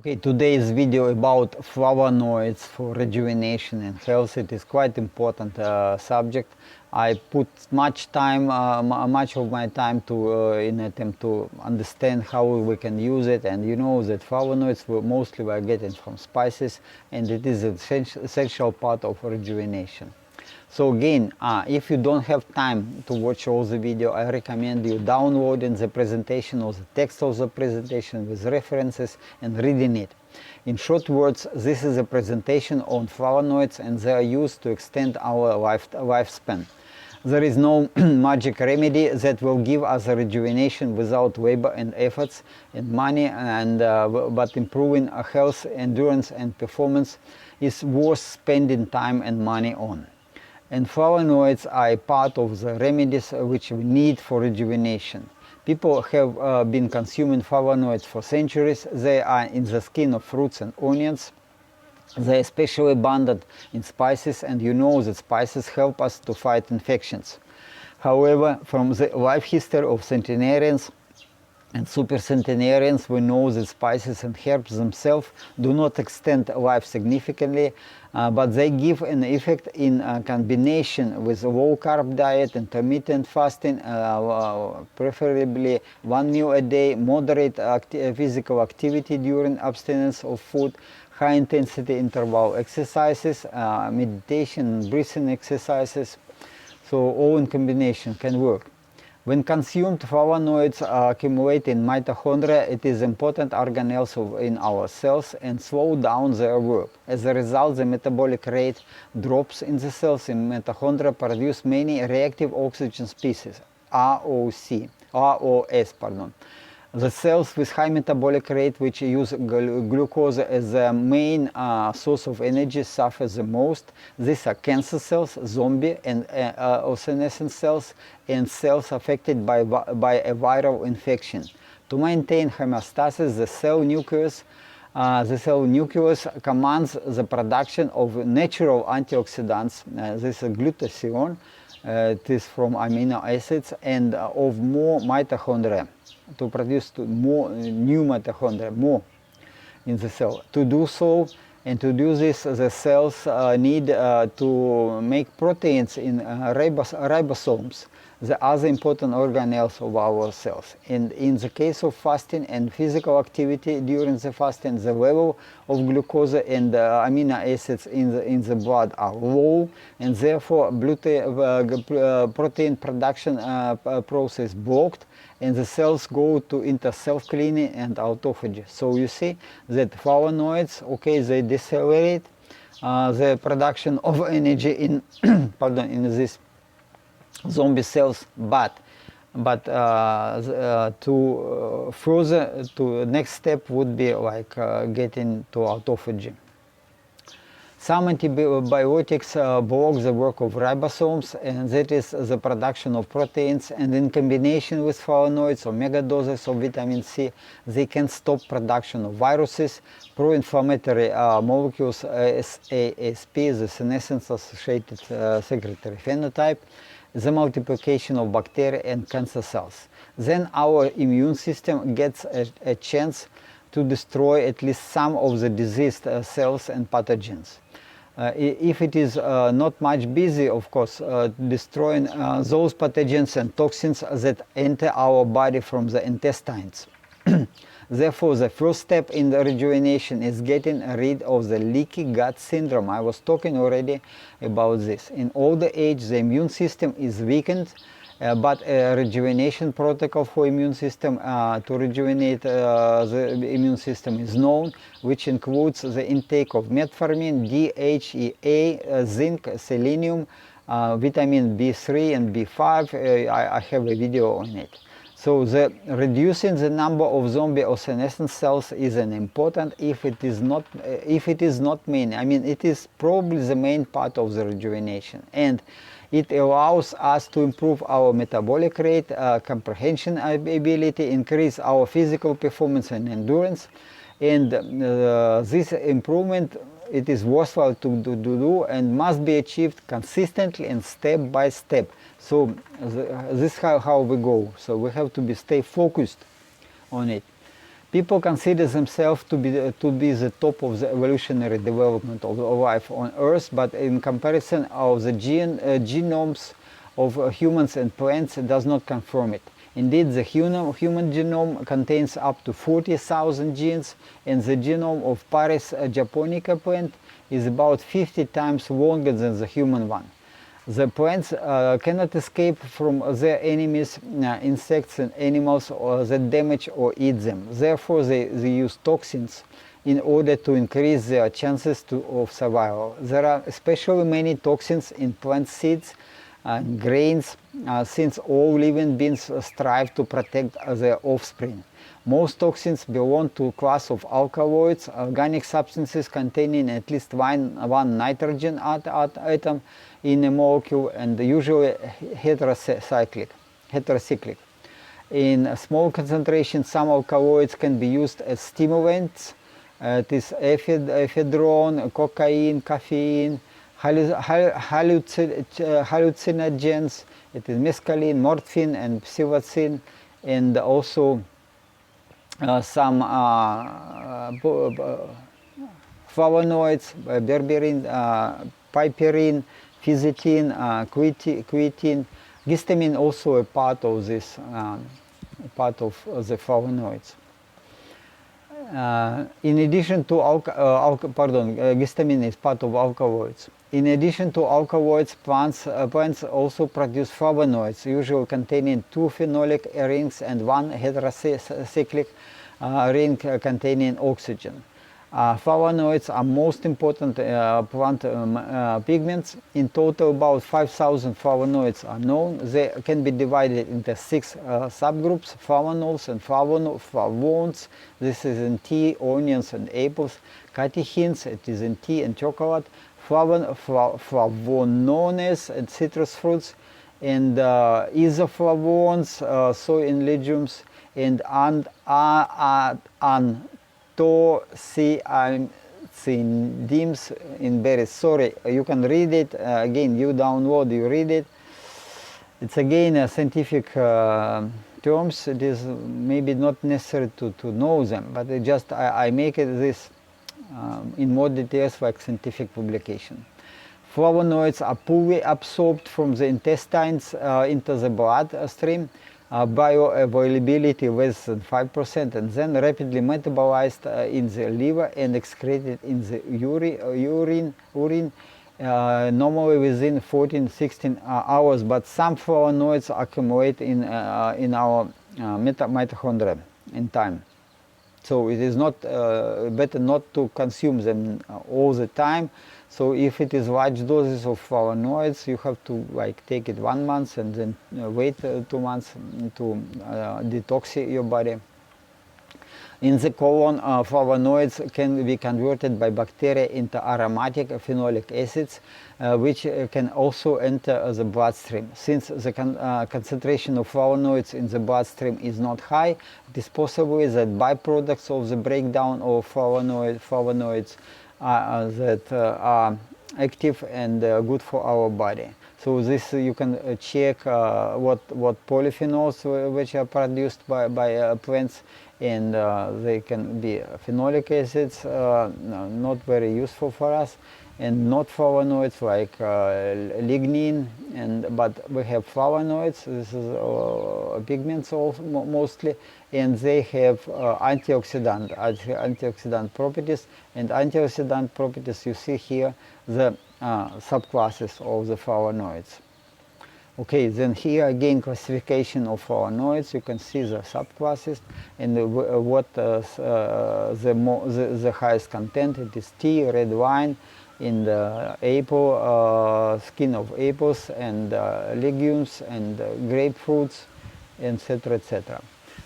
Okay, today's video about flavonoids for rejuvenation and health. It is quite important subject. I put much of my time to in attempt to understand how we can use it, and you know that flavonoids mostly we are getting from spices, and it is an essential part of rejuvenation. So again, if you don't have time to watch all the video, I recommend you downloading the presentation or the text of the presentation with references and reading it. In short words, this is a presentation on flavonoids, and they are used to extend our lifespan. There is no magic remedy that will give us a rejuvenation without labor and efforts and money, but improving our health, endurance and performance is worth spending time and money on. And flavonoids are part of the remedies which we need for rejuvenation. People have been consuming flavonoids for centuries. They are in the skin of fruits and onions. They are especially abundant in spices, and you know that spices help us to fight infections. However, from the life history of centenarians and supercentenarians, we know that spices and herbs themselves do not extend life significantly, but they give an effect in combination with a low-carb diet, intermittent fasting, preferably 1 meal a day, moderate physical activity during abstinence of food, high-intensity interval exercises, meditation, breathing exercises. So all in combination can work. When consumed, flavonoids accumulate in mitochondria. It is important organelles in our cells and slow down their work. As a result, the metabolic rate drops in the cells, and mitochondria produce many reactive oxygen species, ROS. The cells with high metabolic rate, which use glucose as the main source of energy, suffer the most. These are cancer cells, zombie and or senescent cells, and cells affected by a viral infection. To maintain homeostasis, the cell nucleus commands the production of natural antioxidants. This is glutathione, it is from amino acids, and of more mitochondria, to produce more new mitochondria, more in the cell. To do so, and to do this, the cells need to make proteins in ribosomes, the other important organelles of our cells. And in the case of fasting and physical activity during the fasting, the level of glucose and amino acids in the blood are low, and therefore protein production process blocked, and the cells go into self-cleaning and autophagy. So you see that flavonoids, okay, they decelerate the production of energy in in this zombie cells, but further to next step would be like getting to autophagy. Some antibiotics block the work of ribosomes, and that is the production of proteins, and in combination with flavonoids or mega doses of vitamin C, they can stop production of viruses, pro-inflammatory molecules, ASP, the senescent associated secretory phenotype, the multiplication of bacteria and cancer cells. Then our immune system gets a chance to destroy at least some of the diseased cells and pathogens. If it is not much busy, of course, destroying those pathogens and toxins that enter our body from the intestines. Therefore, the first step in the rejuvenation is getting rid of the leaky gut syndrome. I was talking already about this. In older age, the immune system is weakened, but a rejuvenation protocol for immune system to rejuvenate the immune system is known, which includes the intake of metformin, DHEA, zinc, selenium, vitamin B3 and B5. I have a video on it. So reducing the number of zombie or senescent cells is an important, if it is not main. I mean, it is probably the main part of the rejuvenation, and it allows us to improve our metabolic rate, comprehension ability, increase our physical performance and endurance, and this improvement, it is worthwhile to do and must be achieved consistently and step by step. So this is how we go. So we have to stay focused on it. People consider themselves to be the top of the evolutionary development of life on Earth, but in comparison of the genomes of humans and plants does not confirm it. Indeed, the human genome contains up to 40,000 genes, and the genome of Paris japonica plant is about 50 times longer than the human one. The plants cannot escape from their enemies, insects and animals that damage or eat them. Therefore, they use toxins in order to increase their chances of survival. There are especially many toxins in plant seeds and grains, since all living beings strive to protect their offspring. Most toxins belong to a class of alkaloids, organic substances containing at least one nitrogen atom in a molecule, and usually heterocyclic. In small concentrations, some alkaloids can be used as stimulants. It is ephedrone, cocaine, caffeine, hallucinogens. It is mescaline, morphine, and psilocin, and also some flavonoids, berberine, piperine, fisetin, quietin. Histamine also a part of this, part of the flavonoids. In addition to histamine is part of alkaloids. In addition to alkaloids, plants also produce flavonoids, usually containing 2 phenolic rings and 1 heterocyclic ring containing oxygen. Flavonoids are most important plant pigments. In total, about 5,000 flavonoids are known. They can be divided into 6 subgroups: flavonols and flavones. This is in tea, onions, and apples. Catechins, it is in tea and chocolate. Flavonones and citrus fruits, and isoflavones, soy and legumes, and antocianids in berries. Sorry, you can read it again. You download, you read it. It's again a scientific terms. It is maybe not necessary to know them, but I make it this in more details like scientific publication. Flavonoids are poorly absorbed from the intestines into the bloodstream. Bioavailability less than 5%, and then rapidly metabolized in the liver and excreted in the urine normally within 14-16 hours, but some flavonoids accumulate in our mitochondria in time. So it is not better not to consume them all the time. So if it is large doses of flavonoids, you have to take it 1 month and then wait 2 months to detox your body. In the colon, flavonoids can be converted by bacteria into aromatic phenolic acids, which can also enter the bloodstream. Since the concentration of flavonoids in the bloodstream is not high, it is possible that byproducts of the breakdown of flavonoids that are active and good for our body. So this you can check what polyphenols which are produced by plants, and they can be phenolic acids, not very useful for us, and not flavonoids like lignin, but we have flavonoids. This is pigments mostly, and they have antioxidant properties, and antioxidant properties you see here the subclasses of the flavonoids. Okay, then here again classification of flavonoids. You can see the subclasses and what the highest content. It is tea, red wine, in the apple, skin of apples, and legumes, and grapefruits, etc., etc.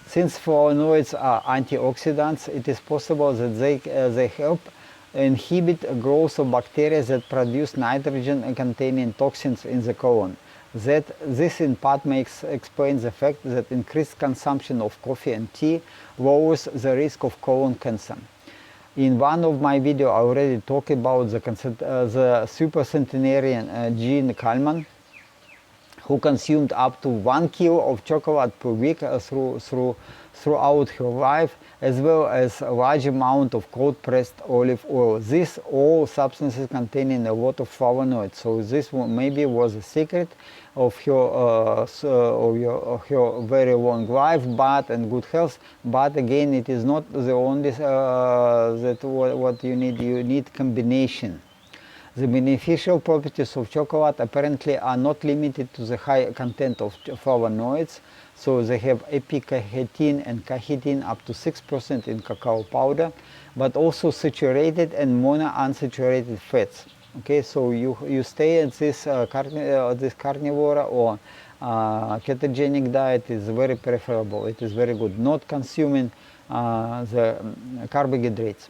Since flavonoids are antioxidants, it is possible that they help inhibit growth of bacteria that produce nitrogen-containing toxins in the colon. This in part explains the fact that increased consumption of coffee and tea lowers the risk of colon cancer. In one of my videos, I already talked about the supercentenarian gene Kalman, who consumed up to 1 kilo of chocolate per week throughout her life, as well as a large amount of cold-pressed olive oil. These all substances containing a lot of flavonoids. So this maybe was a secret of her, her very long life, and good health. But again, it is not the only what you need. You need combination. The beneficial properties of chocolate apparently are not limited to the high content of flavonoids, so they have epicatechin and catein up to 6% in cacao powder, but also saturated and monounsaturated fats. Okay, so you stay at this this carnivore or ketogenic diet is very preferable. It is very good, not consuming the carbohydrates.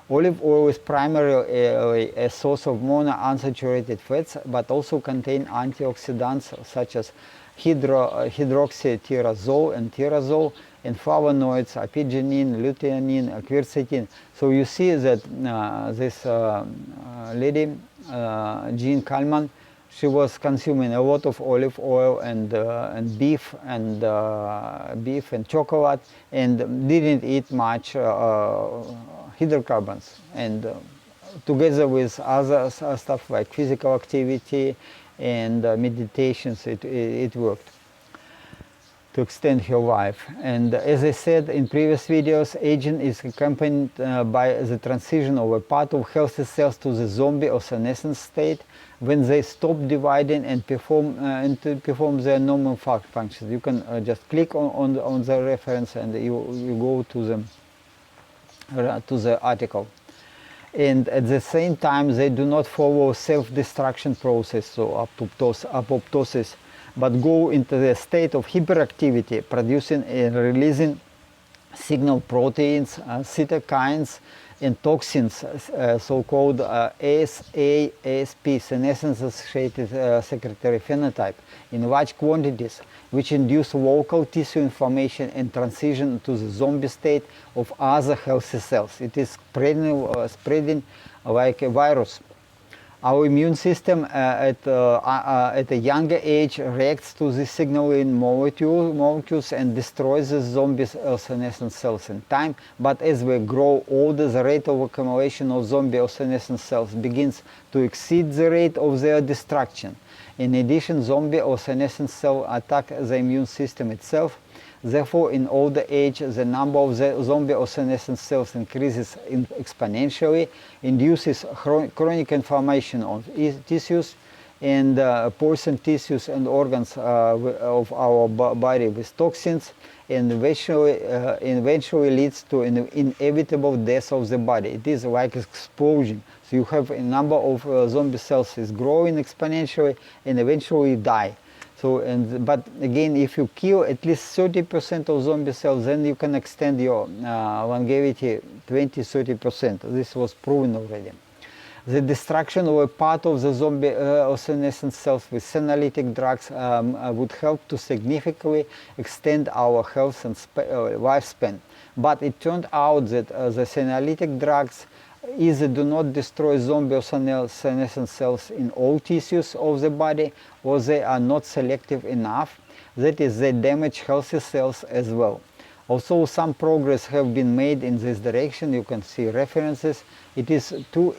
Olive oil is primarily a source of monounsaturated fats, but also contain antioxidants such as hydroxytyrosol and tyrosol, and flavonoids, apigenin, lutein, quercetin. So you see that this lady, Jean Kalman, she was consuming a lot of olive oil and beef and chocolate, and didn't eat much hydrocarbons, and together with other stuff like physical activity and meditations, it worked to extend her life. And as I said in previous videos, aging is accompanied by the transition of a part of healthy cells to the zombie or senescent state, when they stop dividing and perform their normal functions. You can just click on the reference and you go to the article. And at the same time, they do not follow self-destruction process, so apoptosis, but go into the state of hyperactivity, producing and releasing signal proteins, cytokines, and toxins, so-called ASP, senescence-associated secretory phenotype, in large quantities, which induce local tissue inflammation and transition to the zombie state of other healthy cells. It is spreading like a virus. Our immune system at a younger age reacts to the signaling molecules and destroys the zombie or senescent cells in time. But as we grow older, the rate of accumulation of zombie or senescent cells begins to exceed the rate of their destruction. In addition, zombie or senescent cells attack the immune system itself. Therefore, in older age, the number of the zombie or senescent cells increases exponentially, induces chronic inflammation of tissues, and poison tissues and organs of our body with toxins, and eventually leads to an inevitable death of the body. It is like explosion. So you have a number of zombie cells is growing exponentially and eventually die. So, but again, if you kill at least 30% of zombie cells, then you can extend your longevity 20–30%. This was proven already. The destruction of a part of the zombie or senescent cells with senolytic drugs would help to significantly extend our health and lifespan. But it turned out that the senolytic drugs either do not destroy zombie or senescent cells in all tissues of the body, or they are not selective enough. That is, they damage healthy cells as well. Although some progress have been made in this direction, you can see references, it is too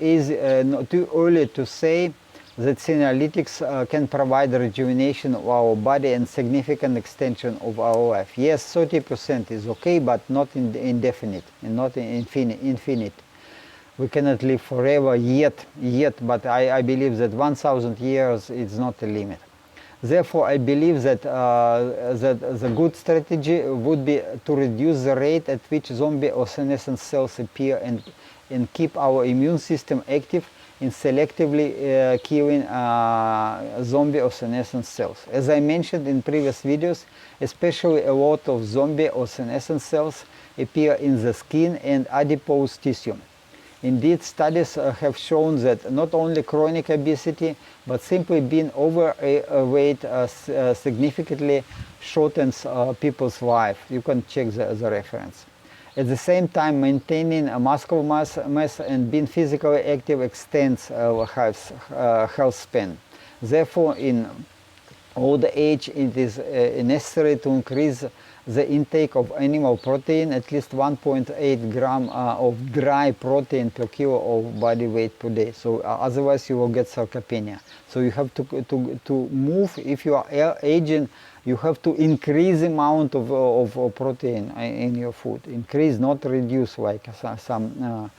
early to say that senolytics can provide rejuvenation of our body and significant extension of our life. Yes, 30% is okay, but not indefinite and not infinite. We cannot live forever yet, but I believe that 1,000 years is not a limit. Therefore, I believe that the good strategy would be to reduce the rate at which zombie or senescent cells appear and keep our immune system active in selectively killing zombie or senescent cells. As I mentioned in previous videos, especially a lot of zombie or senescent cells appear in the skin and adipose tissue. Indeed, studies have shown that not only chronic obesity, but simply being overweight significantly shortens people's life. You can check the reference. At the same time, maintaining a muscle mass and being physically active extends health span. Therefore, in old age, it is necessary to increase the intake of animal protein, at least 1.8 gram of dry protein per kilo of body weight per day. So otherwise you will get sarcopenia. So you have to move. If you are aging, you have to increase the amount of protein in your food. Increase, not reduce, like some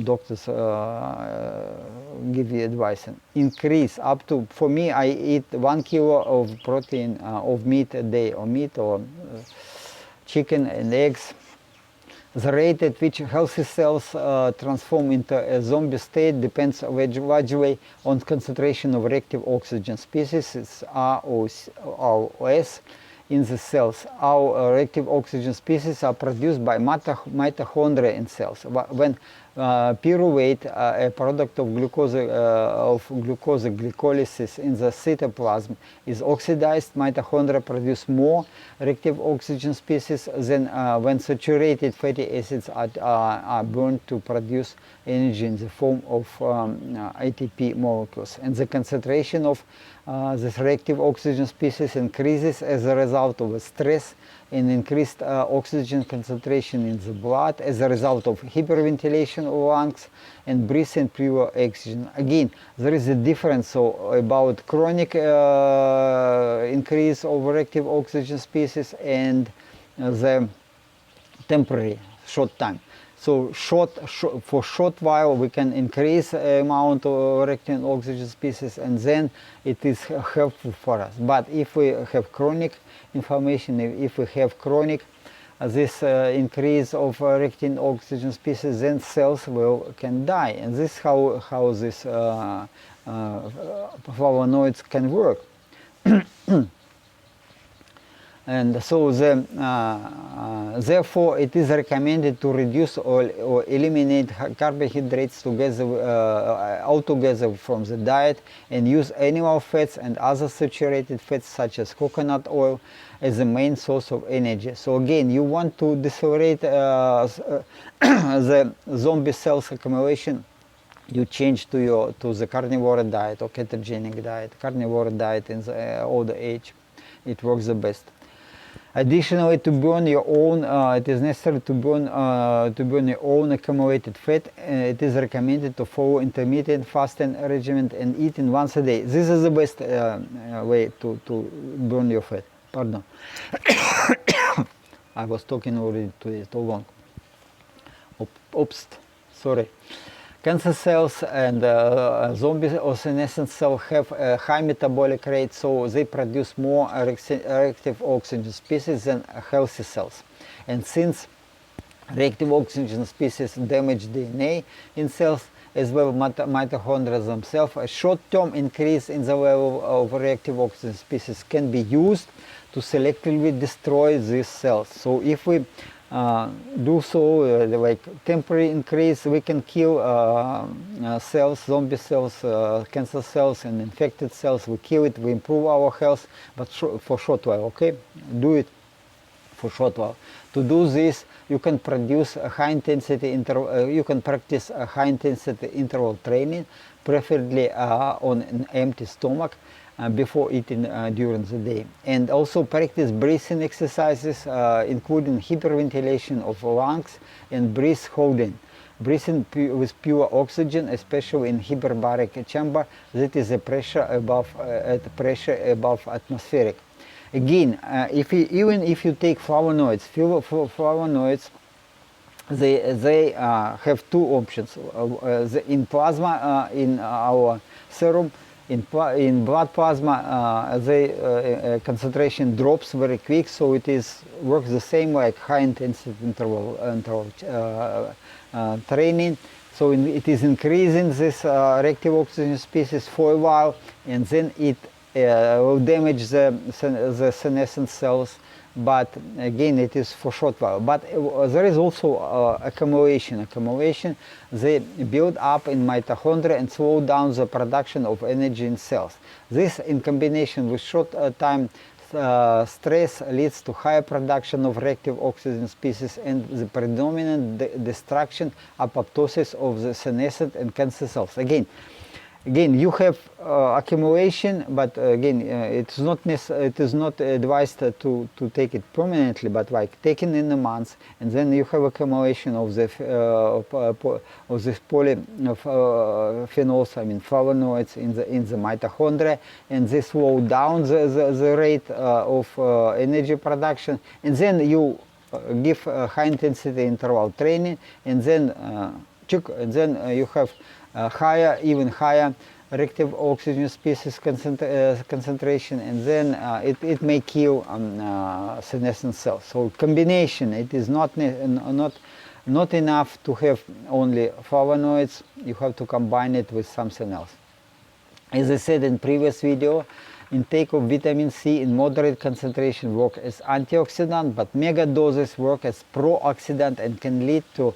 doctors give you advice. Increase up to, for me, I eat 1 kilo of protein of meat a day, or meat or chicken and eggs. The rate at which healthy cells transform into a zombie state depends largely on concentration of reactive oxygen species, it's ROS, in the cells. Our reactive oxygen species are produced by mitochondria in cells. When pyruvate, a product of glucose glycolysis in the cytoplasm, is oxidized, mitochondria produce more reactive oxygen species than when saturated fatty acids are burned to produce energy in the form of ATP molecules. And the concentration of this reactive oxygen species increases as a result of stress and increased oxygen concentration in the blood, as a result of hyperventilation of lungs and breathing pure oxygen. Again, there is a difference about chronic increase of reactive oxygen species and the temporary, short time. So for short while we can increase amount of reactive oxygen species, and then it is helpful for us. But if we have chronic inflammation, if we have chronic this increase of reactive oxygen species, then cells can die, and this is how this flavonoids can work. And so therefore it is recommended to reduce or eliminate carbohydrates altogether from the diet, and use animal fats and other saturated fats such as coconut oil as the main source of energy. So again, you want to decelerate the zombie cells accumulation, you change to the carnivore diet or ketogenic diet, carnivore diet in the older age. It works the best. Additionally, to burn your own, it is necessary to burn your own accumulated fat. It is recommended to follow intermittent fasting regimen and eating once a day. This is the best way to burn your fat. Pardon. I was talking already too long. Oops, sorry. Cancer cells and zombie or senescent cells have a high metabolic rate, so they produce more reactive oxygen species than healthy cells. And since reactive oxygen species damage DNA in cells, as well as mitochondria themselves, a short-term increase in the level of reactive oxygen species can be used to selectively destroy these cells. So if we do so, like temporary increase, we can kill cells, zombie cells, cancer cells and infected cells. We kill it, we improve our health, but for short while, okay? Do it for short while. To do this, you can produce a high intensity interval, you can practice a high intensity interval training, preferably on an empty stomach, before eating during the day. And also practice breathing exercises, including hyperventilation of lungs and breath holding. Breathing with pure oxygen, especially in hyperbaric chamber, that is a pressure above atmospheric. Again, even if you take flavonoids, they have two options. In plasma, in our serum, in blood plasma, the concentration drops very quick, so it works the same like high intensity interval training. So it is increasing this reactive oxygen species for a while, and then it will damage the senescent cells. But again, it is for short while. But there is also accumulation. They build up in mitochondria and slow down the production of energy in cells. This, in combination with short time stress, leads to higher production of reactive oxygen species and the predominant destruction, apoptosis of the senescent and cancer cells. Again, Again, you have accumulation, but again, it is not advised to take it permanently, but like taken in a month, and then you have accumulation of the of this polyphenols, I mean flavonoids in the mitochondria, and this slow down the rate of energy production, and then you give high intensity interval training, and then you have even higher reactive oxygen species concentration, and then it may kill senescent cells. So combination, it is not enough to have only flavonoids. You have to combine it with something else. As I said in previous video, intake of vitamin C in moderate concentration work as antioxidant, but mega doses work as pro-oxidant and can lead to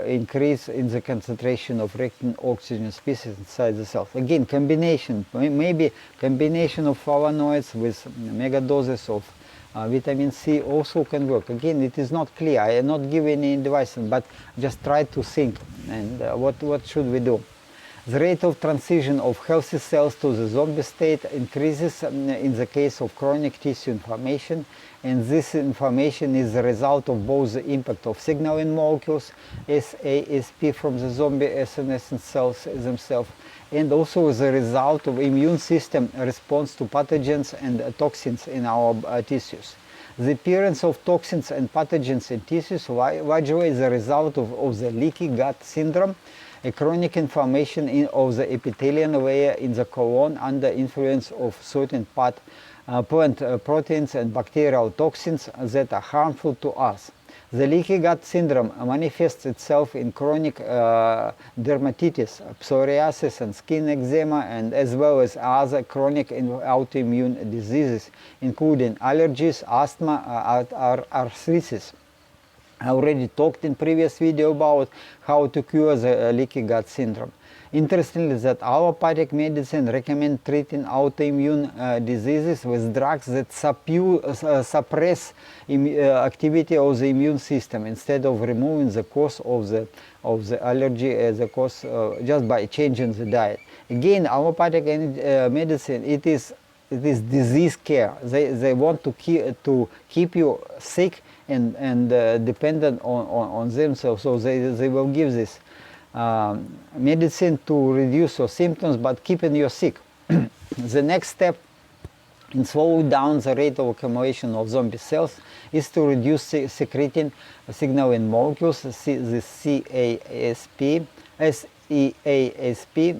increase in the concentration of reactive oxygen species inside the cells. Again, combination, maybe combination of flavonoids with mega doses of vitamin C also can work. Again, it is not clear. I am not giving any advice, but just try to think. And what should we do? The rate of transition of healthy cells to the zombie state increases in the case of chronic tissue inflammation, and this inflammation is the result of both the impact of signaling molecules, SASP, from the zombie senescent cells themselves, and also the result of immune system response to pathogens and toxins in our tissues. The appearance of toxins and pathogens in tissues largely is the result of the leaky gut syndrome, a chronic inflammation of the epithelial layer in the colon under influence of certain plant proteins and bacterial toxins that are harmful to us. The leaky gut syndrome manifests itself in chronic dermatitis, psoriasis, and skin eczema, and as well as other chronic autoimmune diseases, including allergies, asthma, arthritis. I already talked in previous video about how to cure the leaky gut syndrome. Interestingly, that allopathic medicine recommends treating autoimmune diseases with drugs that suppress activity of the immune system instead of removing the cause of the allergy, just by changing the diet. Again, allopathic medicine, it is disease care. They want to keep you sick and dependent on themselves, so they will give this medicine to reduce your symptoms but keeping you sick. The next step in slowing down the rate of accumulation of zombie cells is to reduce secreting signaling molecules, the SASP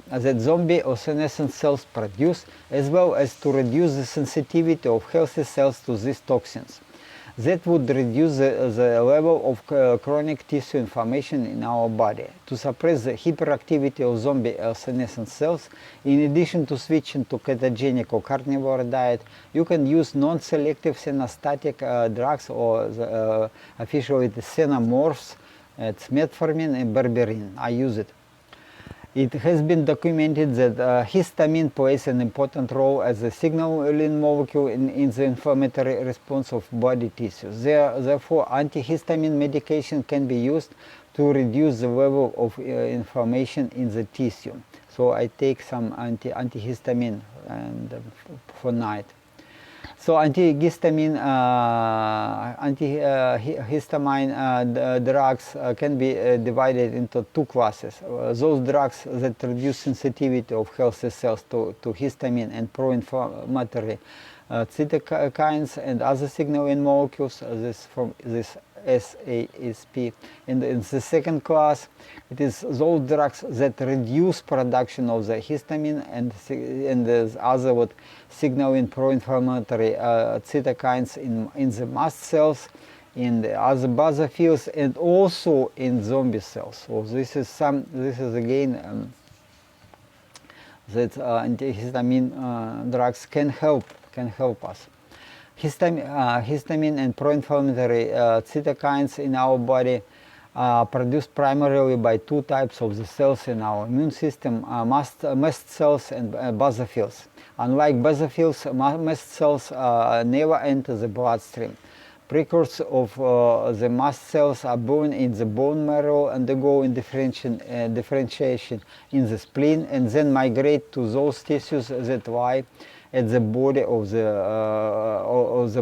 that zombie or senescent cells produce, as well as to reduce the sensitivity of healthy cells to these toxins. That would reduce the level of chronic tissue inflammation in our body. To suppress the hyperactivity of zombie senescent cells, in addition to switching to ketogenic or carnivore diet, you can use non-selective senostatic drugs, or officially the xenomorphs. It's metformin and berberine. I use it. It has been documented that histamine plays an important role as a signaling molecule in the inflammatory response of body tissues. Therefore, antihistamine medication can be used to reduce the level of inflammation in the tissue. So I take some antihistamine for night. So antihistamine drugs can be divided into two classes. Those drugs that reduce sensitivity of healthy cells to histamine and pro-inflammatory cytokines and other signaling molecules, this SASP. And in the second class, it is those drugs that reduce production of the histamine and the other signaling pro-inflammatory cytokines in the mast cells, in the other basophils, and also in zombie cells. So this is again that antihistamine drugs can help us. Histamine and pro-inflammatory cytokines in our body are produced primarily by two types of the cells in our immune system, mast cells and basophils. Unlike basophils, mast cells never enter the bloodstream. Precursors of the mast cells are born in the bone marrow, undergo differentiation in the spleen, and then migrate to those tissues that lie at the body of the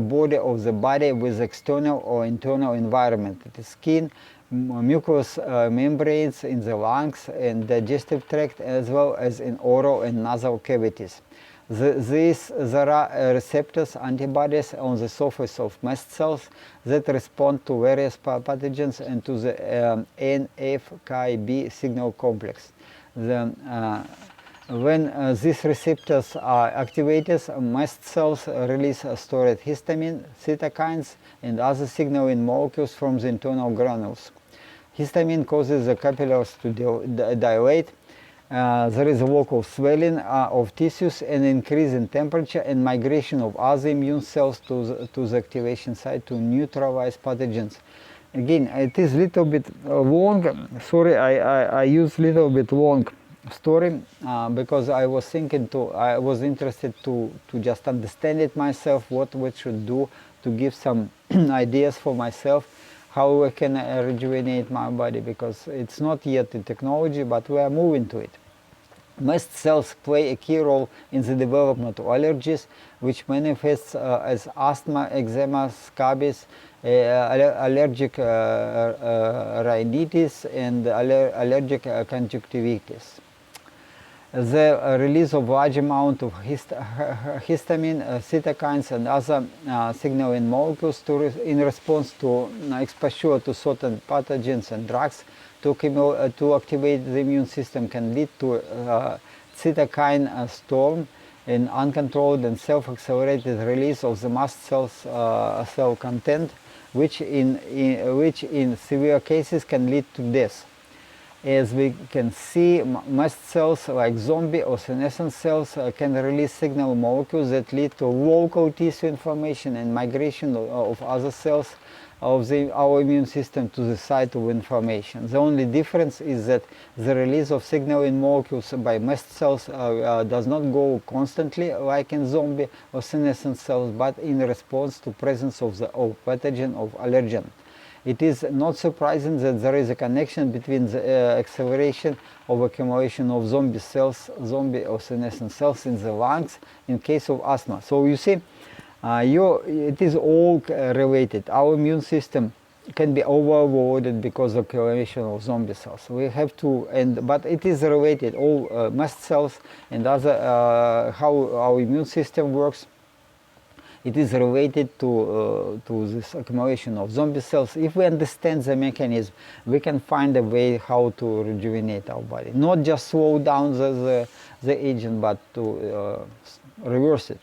body with external or internal environment. It is skin, mucous membranes in the lungs and digestive tract, as well as in oral and nasal cavities. There are receptors, antibodies on the surface of mast cells that respond to various pathogens and to the NF-κB signal complex. When these receptors are activated, mast cells release stored histamine, cytokines, and other signaling molecules from the internal granules. Histamine causes the capillaries to dilate. There is a local swelling of tissues, and increase in temperature, and migration of other immune cells to the activation site to neutralize pathogens. Again, it is a little bit long. Sorry, I use little bit long story because I was interested to just understand it myself, what we should do to give some ideas for myself, how I can rejuvenate my body, because it's not yet a technology, but we are moving to it. Mast cells play a key role in the development of allergies, which manifests as asthma, eczema, scabies, allergic rhinitis, and allergic conjunctivitis. The release of large amount of histamine, cytokines, and other signaling molecules in response to exposure to certain pathogens and drugs to activate the immune system can lead to cytokine storm and uncontrolled and self-accelerated release of the mast cells cell content, which in severe cases can lead to death. As we can see, mast cells like zombie or senescent cells can release signal molecules that lead to local tissue inflammation and migration of other cells of our immune system to the site of inflammation. The only difference is that the release of signaling molecules by mast cells does not go constantly like in zombie or senescent cells, but in response to presence of the pathogen of allergen. It is not surprising that there is a connection between the acceleration of accumulation of zombie or senescent cells in the lungs in case of asthma. So you see, it is all related. Our immune system can be overloaded because of accumulation of zombie cells. We have to, but it is related. All mast cells and other how our immune system works. It is related to this accumulation of zombie cells. If we understand the mechanism, we can find a way how to rejuvenate our body. Not just slow down the agent, but to reverse it.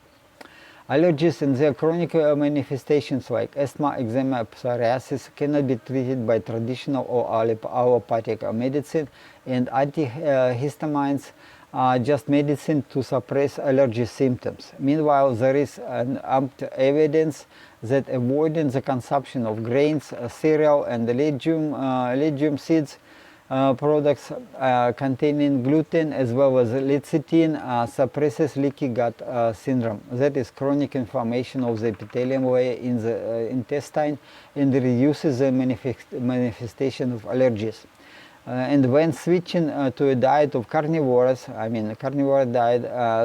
Allergies and their chronic manifestations like asthma, eczema, psoriasis cannot be treated by traditional or allopathic medicine, and antihistamines are just medicine to suppress allergy symptoms. Meanwhile, there is ample evidence that avoiding the consumption of grains, cereal, and legume seeds products containing gluten as well as lecithin suppresses leaky gut syndrome. That is chronic inflammation of the epithelium layer in the intestine, and reduces the manifestation of allergies. And when switching to a diet of carnivores, carnivore diet,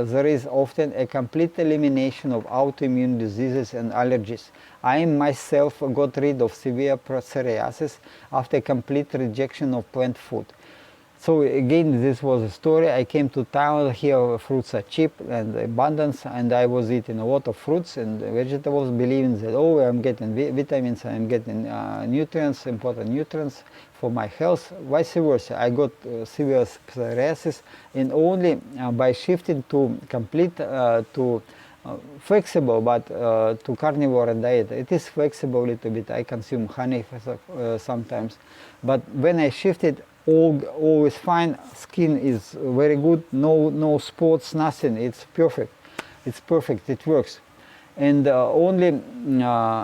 there is often a complete elimination of autoimmune diseases and allergies. I myself got rid of severe psoriasis after complete rejection of plant food. So again, this was a story. I came to Thailand. Here fruits are cheap and abundance, and I was eating a lot of fruits and vegetables, believing that, oh, I'm getting vitamins, I'm getting nutrients, important nutrients for my health. Vice versa, I got severe psoriasis, and only by shifting to complete flexible, but to carnivore diet. It is flexible a little bit. I consume honey sometimes, but when I shifted, all is fine. Skin is very good. No spots, nothing. It's perfect. It's perfect. It works. And only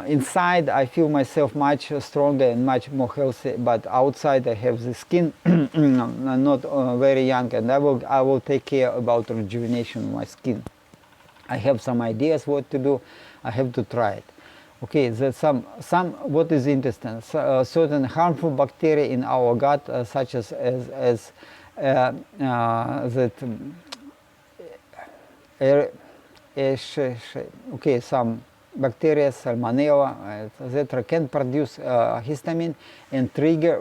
inside I feel myself much stronger and much more healthy. But outside I have the skin not very young, and I will take care about rejuvenation of my skin. I have some ideas what to do. I have to try it. Okay, there's some what is interesting, certain harmful bacteria in our gut, such as that okay, some bacteria, salmonella, etc., can produce histamine and trigger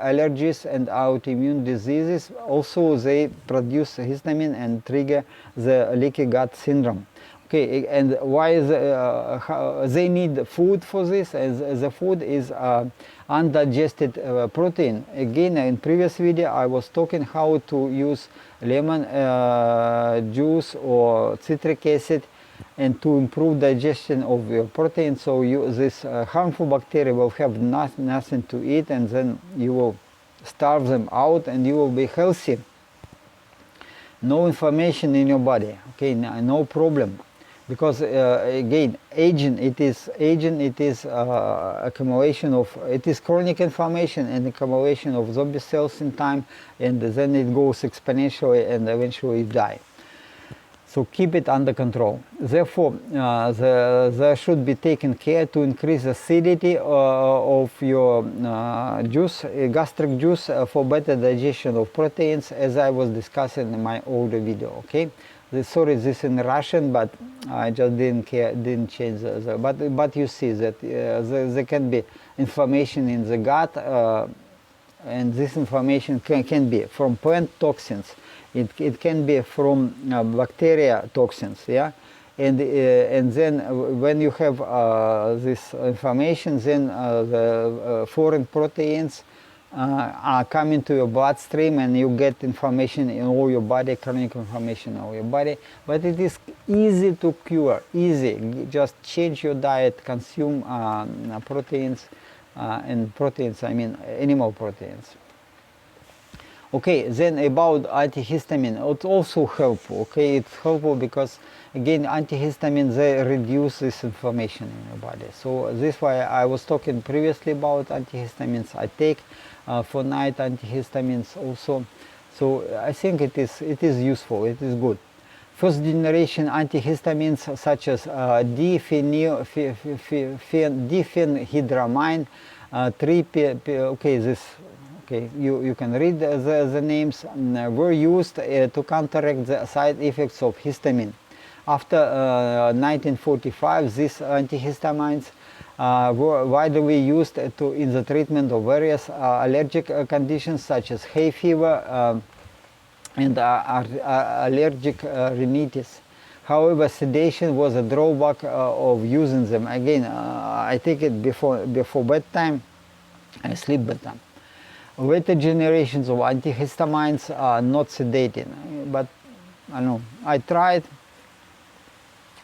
allergies and autoimmune diseases. Also, they produce histamine and trigger the leaky gut syndrome. Okay, and why is they need food for this? As the food is undigested protein. Again, in previous video, I was talking how to use lemon juice or citric acid and to improve digestion of your protein. So this harmful bacteria will have nothing to eat, and then you will starve them out, and you will be healthy. No inflammation in your body. Okay, no problem. Because again, aging it is accumulation of, it is chronic inflammation and accumulation of zombie cells in time, and then it goes exponentially and eventually you die. So keep it under control. Therefore, there should be taken care to increase the acidity of your juice, gastric juice, for better digestion of proteins, as I was discussing in my older video. Okay. Sorry, this is in Russian, but I just didn't change but you see that there can be inflammation in the gut, and this inflammation can be from plant toxins. It can be from bacteria toxins, yeah, and then when you have this inflammation, then the foreign proteins are coming to your bloodstream, and you get inflammation in all your body, chronic inflammation in all your body. But it is easy to cure, easy. Just change your diet, consume proteins, and proteins, I mean animal proteins. Okay, then about antihistamine, it's also helpful. Okay, it's helpful because again, antihistamine, they reduce this inflammation in your body. So this is why I was talking previously about antihistamines. I take for night antihistamines also. So I think it is useful. It is good. First generation antihistamines such as diphenhydramine, okay, this. Okay, you can read the names, were used to counteract the side effects of histamine. After 1945, these antihistamines were widely used in the treatment of various allergic conditions such as hay fever and allergic rhinitis. However, sedation was a drawback of using them. Again, I take it before bedtime. I sleep bedtime. Later generations of antihistamines are not sedating, but I don't know. I tried.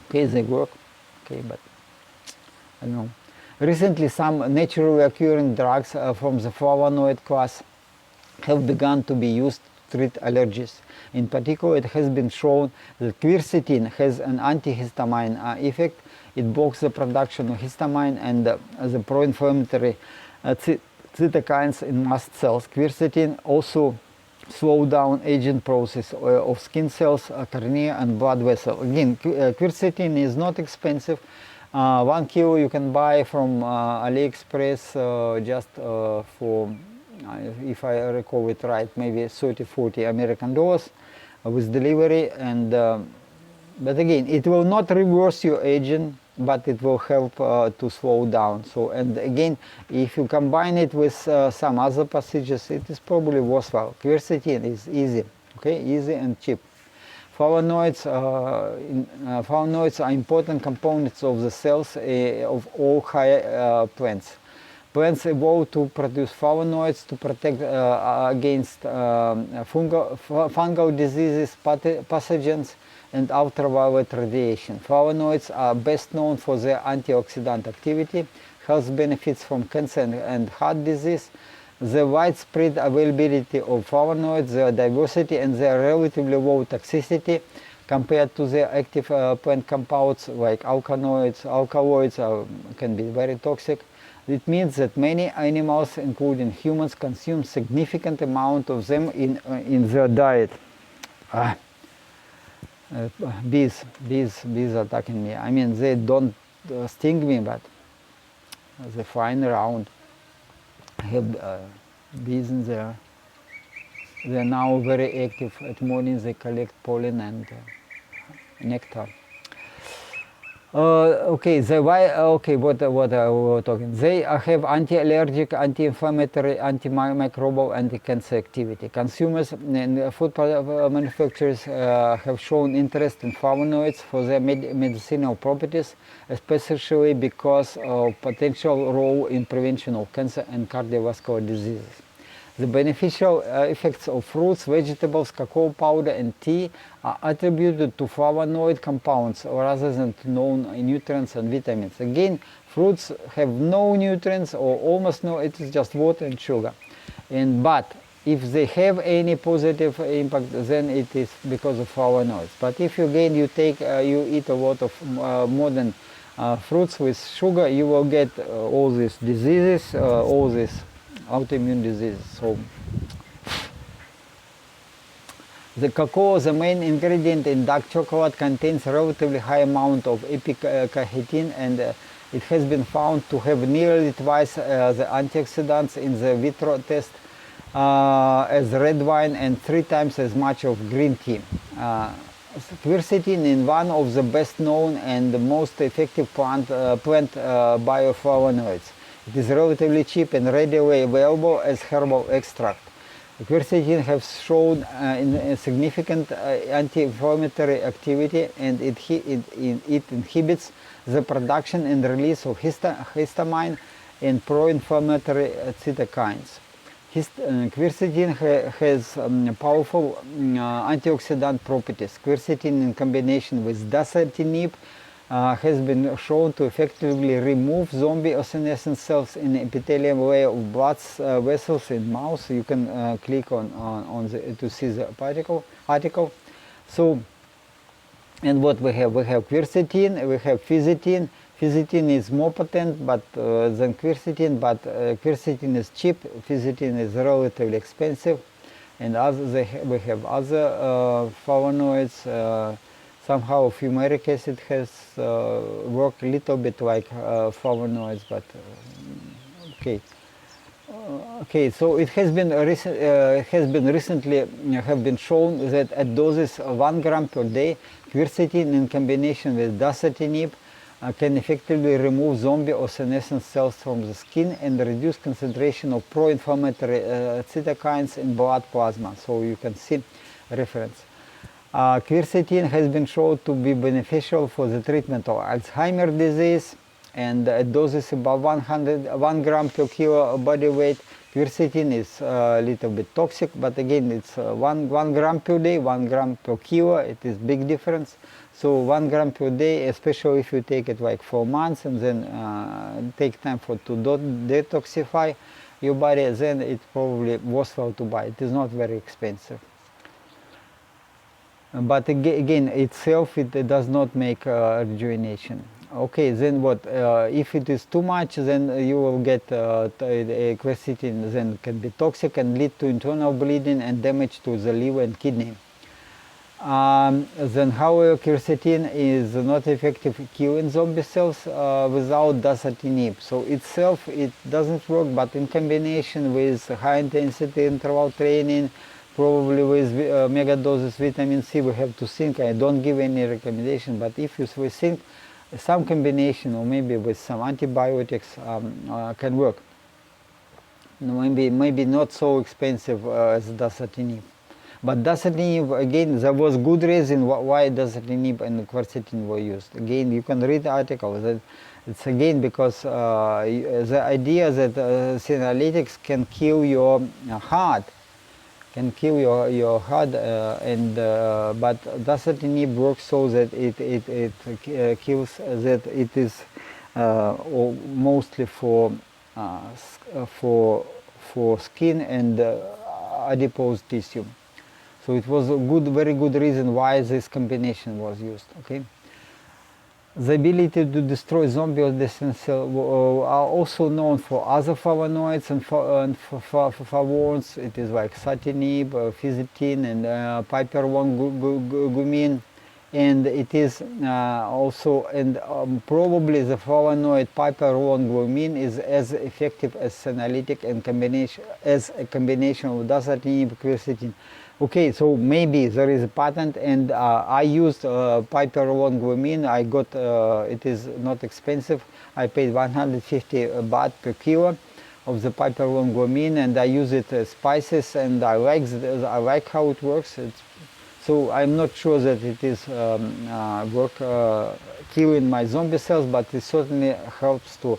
Okay, they work. Okay, but I don't know. Recently, some naturally occurring drugs from the flavonoid class have begun to be used to treat allergies. In particular, it has been shown that quercetin has an antihistamine effect. It blocks the production of histamine and the pro-inflammatory cytokines in mast cells. Quercetin also slows down aging process of skin cells, cornea, and blood vessel. Again, quercetin is not expensive. 1 kilo you can buy from AliExpress just for, if I recall it right, maybe 30-40 American dollars with delivery. And but again, it will not reverse your aging, but it will help to slow down. So, and again, if you combine it with some other procedures, it is probably worthwhile. Quercetin is easy, okay, easy and cheap. Flavonoids are important components of the cells of all higher plants. Plants evolved to produce flavonoids to protect against fungal diseases, pathogens, and ultraviolet radiation. Flavonoids are best known for their antioxidant activity, health benefits from cancer and heart disease. The widespread availability of flavonoids, their diversity, and their relatively low toxicity compared to their active plant compounds like alkaloids can be very toxic. It means that many animals, including humans, consume significant amount of them in their diet. Bees are attacking me. I mean, they don't sting me, but they flying around. I have bees in there. They are now very active. At morning they collect pollen and nectar. Okay, what we were talking. They have anti-allergic, anti-inflammatory, antimicrobial, anti-cancer activity. Consumers and food manufacturers have shown interest in flavonoids for their medicinal properties, especially because of potential role in prevention of cancer and cardiovascular diseases. The beneficial effects of fruits, vegetables, cacao powder and tea are attributed to flavonoid compounds rather than to known nutrients and vitamins. Again, fruits have no nutrients or almost no, it is just water and sugar. But if they have any positive impact, then it is because of flavonoids. But if you eat a lot of more than fruits with sugar, you will get all these diseases, all these autoimmune diseases. So the cacao, the main ingredient in dark chocolate, contains a relatively high amount of epicatechin, and it has been found to have nearly twice the antioxidants in the vitro test as red wine and 3 times as much of green tea. Quercetin is one of the best known and the most effective plant bioflavonoids. It is relatively cheap and readily available as herbal extract. Quercetin has shown a significant anti-inflammatory activity, and it inhibits the production and release of histamine and pro-inflammatory cytokines. Quercetin has powerful antioxidant properties. Quercetin in combination with dasatinib has been shown to effectively remove zombie or senescent cells in the epithelial layer of blood vessels in mouse. You can click on to see the article. So, and what we have quercetin, we have fisetin. Fisetin is more potent than quercetin, but quercetin is cheap, fisetin is relatively expensive, and we have other flavonoids. Somehow fumaric acid has worked a little bit like flavonoids, but okay. Okay, so it has been recently shown that at doses of 1 gram per day, quercetin in combination with dasatinib can effectively remove zombie or senescent cells from the skin and reduce concentration of pro-inflammatory cytokines in blood plasma. So you can see reference. Quercetin has been shown to be beneficial for the treatment of Alzheimer's disease, and at doses above 1 gram per kilo body weight, quercetin is a little bit toxic, but again it's 1 gram per day, 1 gram per kilo, it is big difference. So 1 gram per day, especially if you take it like 4 months and then take time to detoxify your body, then it's probably worthwhile to buy. It is not very expensive. But again, itself, it does not make rejuvenation. Okay, then what? If it is too much, then you will get quercetin, then can be toxic and lead to internal bleeding and damage to the liver and kidney. Then however, quercetin is not effective killing zombie cells without dasatinib. So itself, it doesn't work, but in combination with high intensity interval training, probably with mega doses vitamin C, we have to think. I don't give any recommendation, but if you think some combination or maybe with some antibiotics can work. Maybe not so expensive as dasatinib. But dasatinib, again, there was good reason why dasatinib and quercetin were used. Again, you can read the article. That it's again because the idea that senolytics can kill your heart, but dasatinib works so that it kills, that it is mostly for skin and adipose tissue. So it was a very good reason why this combination was used. Okay. The ability to destroy zombie or senescent cells are also known for other flavonoids and flavones. It is like satinib, fisetin, and piperone gumine, and it is also, and probably the flavonoid piperylglutamine is as effective as senolytic and as a combination of dasatinib and quercetin. Okay, so maybe there is a patent, and I used piperylglutamine. I got it is not expensive. I paid 150 baht per kilo of the piperylglutamine, and I use it as spices, and I like how it works. So I'm not sure that it is killing my zombie cells, but it certainly helps to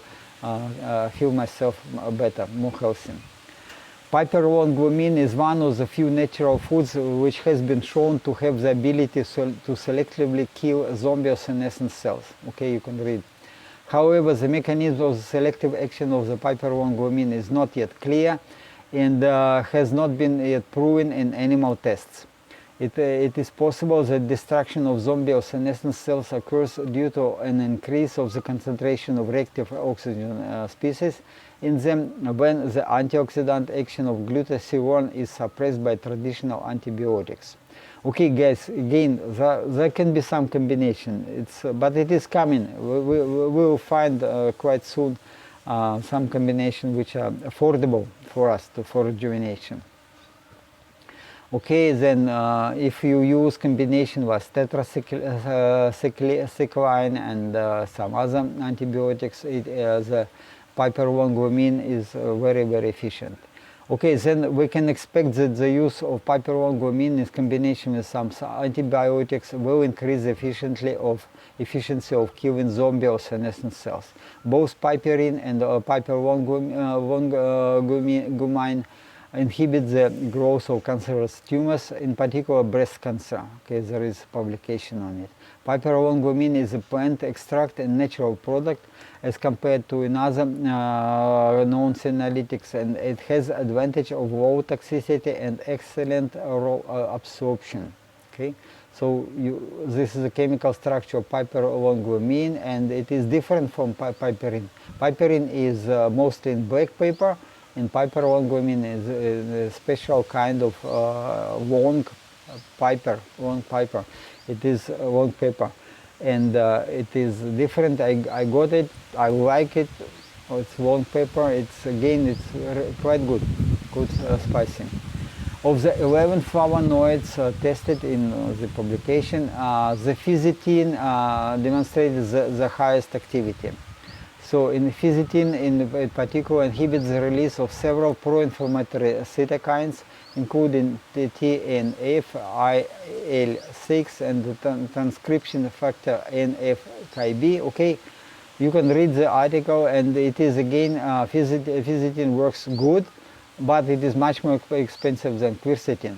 feel myself better, more healthy. Piperylglutamine is one of the few natural foods which has been shown to have the ability to selectively kill zombie or senescent cells. Okay, you can read. However, the mechanism of the selective action of the piperylglutamine is not yet clear and has not been yet proven in animal tests. It is possible that destruction of zombie or senescent cells occurs due to an increase of the concentration of reactive oxygen species in them when the antioxidant action of glutathione is suppressed by traditional antibiotics. Okay, guys, again, there can be some combination, but it is coming. We will find quite soon some combination which are affordable for us for rejuvenation. Okay, then if you use combination with tetracycline and some other antibiotics, the piperylglutamine is very, very efficient. Okay, then we can expect that the use of piperylglutamine in combination with some antibiotics will increase the efficiency of killing zombie or senescent cells. Both piperine and piperylglutamine inhibit the growth of cancerous tumors, in particular breast cancer. Okay, there is publication on it. Piperylglutamine is a plant extract and natural product as compared to another known senolytics, and it has advantage of low toxicity and excellent absorption. Okay, so this is the chemical structure of piperylglutamine, and it is different from piperine. Piperine is mostly in black pepper, and piperylglutamine is a special kind of long pepper. It is long pepper, and it is different. I got it. I like it. It's long pepper. It's quite good spicy. Of the 11 flavonoids tested in the publication, the fisetin demonstrated the highest activity. So fisetin in particular inhibits the release of several pro-inflammatory cytokines, including TNF, IL-6, and the transcription factor NF-κB. Okay, you can read the article, and it is again fisetin works good, but it is much more expensive than quercetin.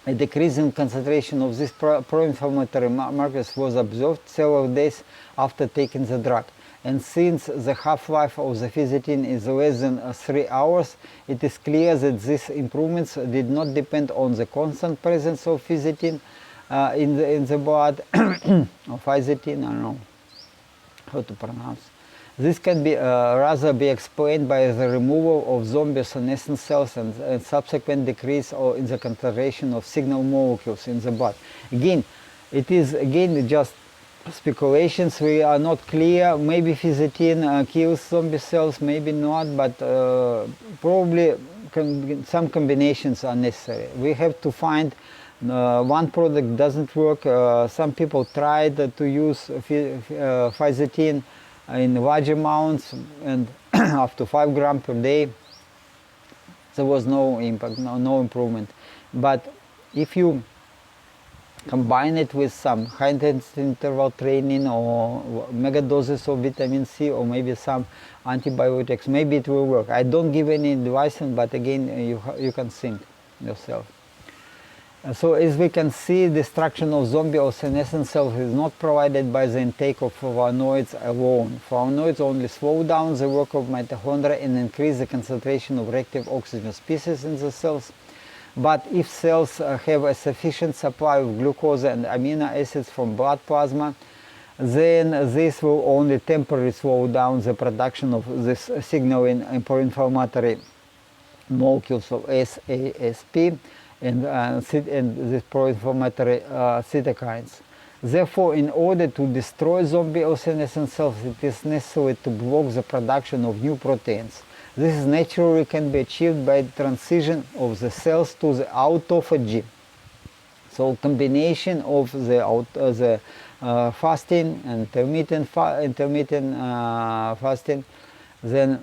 A decrease in concentration of these pro-inflammatory markers was observed several days after taking the drug. And since the half-life of the fisetin is less than 3 hours, it is clear that these improvements did not depend on the constant presence of fisetin in the blood, or fisetin, I don't know how to pronounce. This can rather be explained by the removal of zombie senescent cells and subsequent decrease in the concentration of signal molecules in the blood. Again, it is just speculations. We are not clear. Maybe fisetin kills zombie cells, maybe not, but probably some combinations are necessary. We have to find one product doesn't work. Some people tried to use fisetin in large amounts and up to 5 grams per day. There was no impact, no improvement. But if you combine it with some high-intensity interval training or mega doses of vitamin C or maybe some antibiotics, maybe it will work. I don't give any advice, but again, you can think yourself. So as we can see, destruction of zombie or senescent cells is not provided by the intake of flavonoids alone. Flavonoids only slow down the work of mitochondria and increase the concentration of reactive oxygen species in the cells. But if cells have a sufficient supply of glucose and amino acids from blood plasma, then this will only temporarily slow down the production of this signaling pro-inflammatory molecules of SASP and these pro-inflammatory cytokines. Therefore, in order to destroy zombie or senescent cells, it is necessary to block the production of new proteins. This naturally can be achieved by the transition of the cells to the autophagy. So combination of the fasting and intermittent fasting, then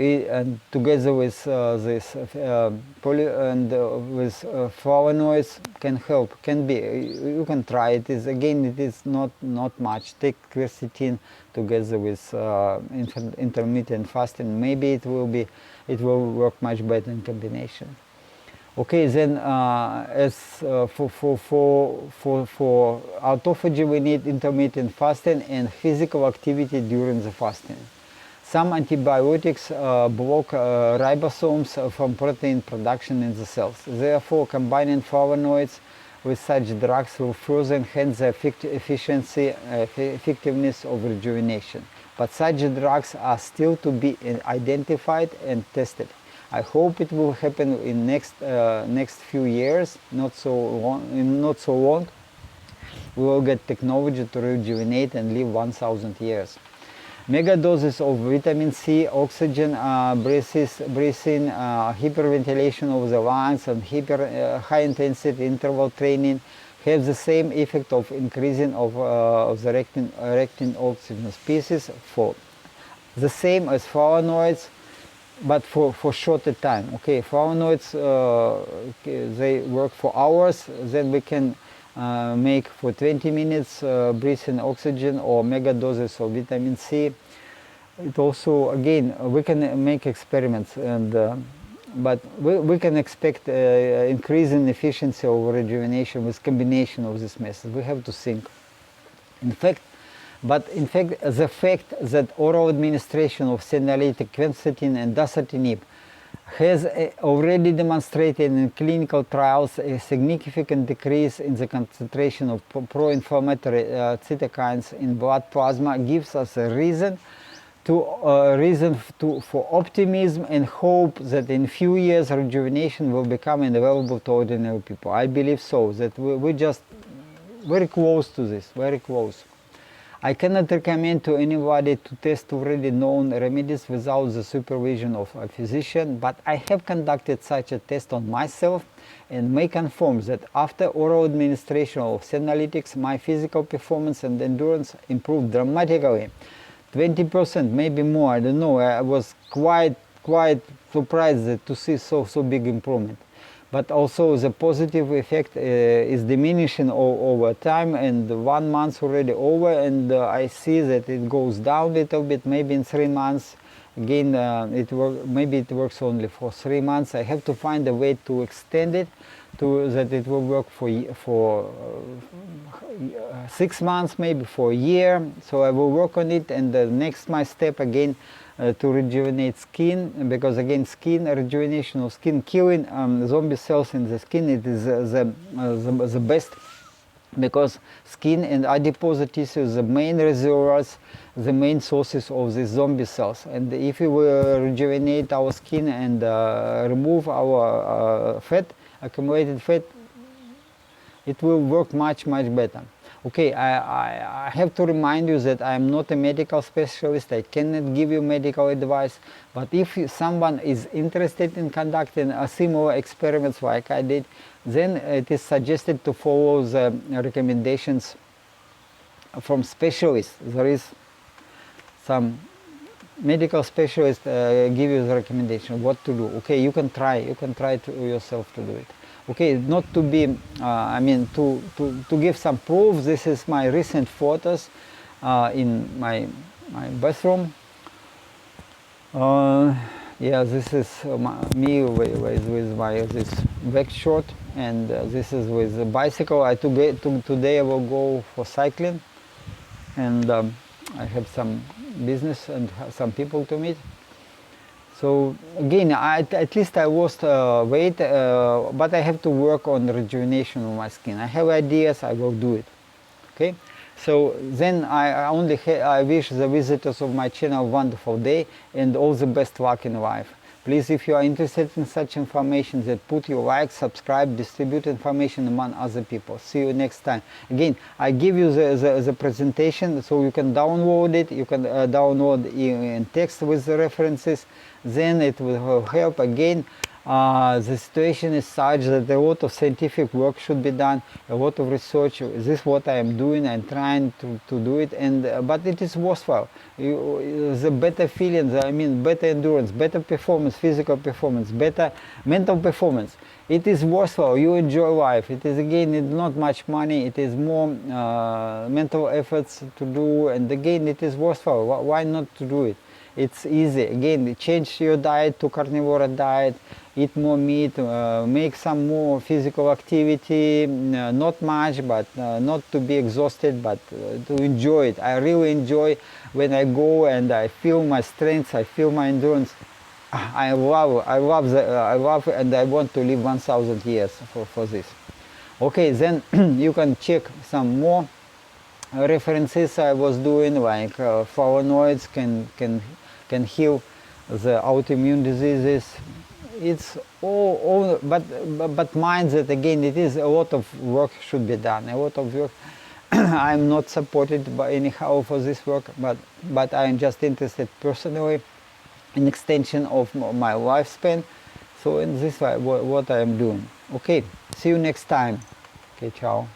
and together with this with flavonoids can help. Can be, you can try it. It is not much. Take quercetin together with intermittent fasting. Maybe it will work much better in combination. Okay, then as for autophagy, we need intermittent fasting and physical activity during the fasting. Some antibiotics block ribosomes from protein production in the cells. Therefore, combining flavonoids with such drugs will further enhance the effectiveness of rejuvenation. But such drugs are still to be identified and tested. I hope it will happen in next few years, not so long. We will get technology to rejuvenate and live 1,000 years. Mega doses of vitamin C, oxygen breathing, hyperventilation of the lungs, and high intensity interval training have the same effect of increasing of the rectin oxygen species, for the same as flavonoids, but for shorter time. Okay, flavonoids they work for hours. Then we can make for 20 minutes breathing oxygen or mega doses of vitamin C. It also, again, we can make experiments, and but we can expect increase in efficiency of rejuvenation with combination of this method. We have to think. In fact, the fact that oral administration of senolytic quercetin and dasatinib has already demonstrated in clinical trials a significant decrease in the concentration of pro-inflammatory cytokines in blood plasma gives us a reason for optimism and hope that in few years rejuvenation will become available to ordinary people. I believe so, that we're just very close to this, very close. I cannot recommend to anybody to test already known remedies without the supervision of a physician, but I have conducted such a test on myself and may confirm that after oral administration of senolytics, my physical performance and endurance improved dramatically. 20%, maybe more, I don't know. I was quite surprised to see so big improvement. But also the positive effect is diminishing over time, and 1 month already over, and I see that it goes down a little bit. Maybe in 3 months again maybe it works only for 3 months. I have to find a way to extend it to that it will work for 6 months, maybe for a year. So I will work on it, and the next my step again to rejuvenate skin, because again skin rejuvenation of skin, killing zombie cells in the skin, it is the best, because skin and adipose tissue is the main reservoirs, the main sources of these zombie cells. And if we will rejuvenate our skin and remove our fat, accumulated fat, it will work much better. Okay, I have to remind you that I am not a medical specialist. I cannot give you medical advice, but if someone is interested in conducting a similar experiments like I did, then it is suggested to follow the recommendations from specialists. There is some medical specialists give you the recommendation what to do. Okay, you can try to yourself to do it. Okay, not to be, to give some proof. This is my recent photos in my bathroom. Yeah, this is me with my this back short, and this is with the bicycle. Today I will go for cycling, and I have some business and some people to meet. So again, at least I lost weight, but I have to work on rejuvenation of my skin. I have ideas, I will do it. Okay, so then I wish the visitors of my channel a wonderful day and all the best luck in life. Please, if you are interested in such information, then put your like, subscribe, distribute information among other people. See you next time. Again, I give you the presentation so you can download it. You can download in text with the references. Then it will help. Again, the situation is such that a lot of scientific work should be done, a lot of research. This is what I am doing. I'm trying to do it, and but it is worthwhile. The better feelings, I mean, better endurance, better performance, physical performance, better mental performance. It is worthwhile. You enjoy life. It is, again, it's not much money. It is more mental efforts to do, and again, it is worthwhile. Why not to do it? It's easy. Again, change your diet to carnivore diet, eat more meat, make some more physical activity, not much, but not to be exhausted, but to enjoy it. I really enjoy when I go and I feel my strength, I feel my endurance. I love and I want to live 1,000 years for this. Okay, then you can check some more references I was doing, like flavonoids can heal the autoimmune diseases. It's all but mind that, again, it is a lot of work should be done, a lot of work. I'm not supported by anyhow for this work, but I'm just interested personally in extension of my lifespan. So in this way, what I am doing. Okay, see you next time. Okay, ciao.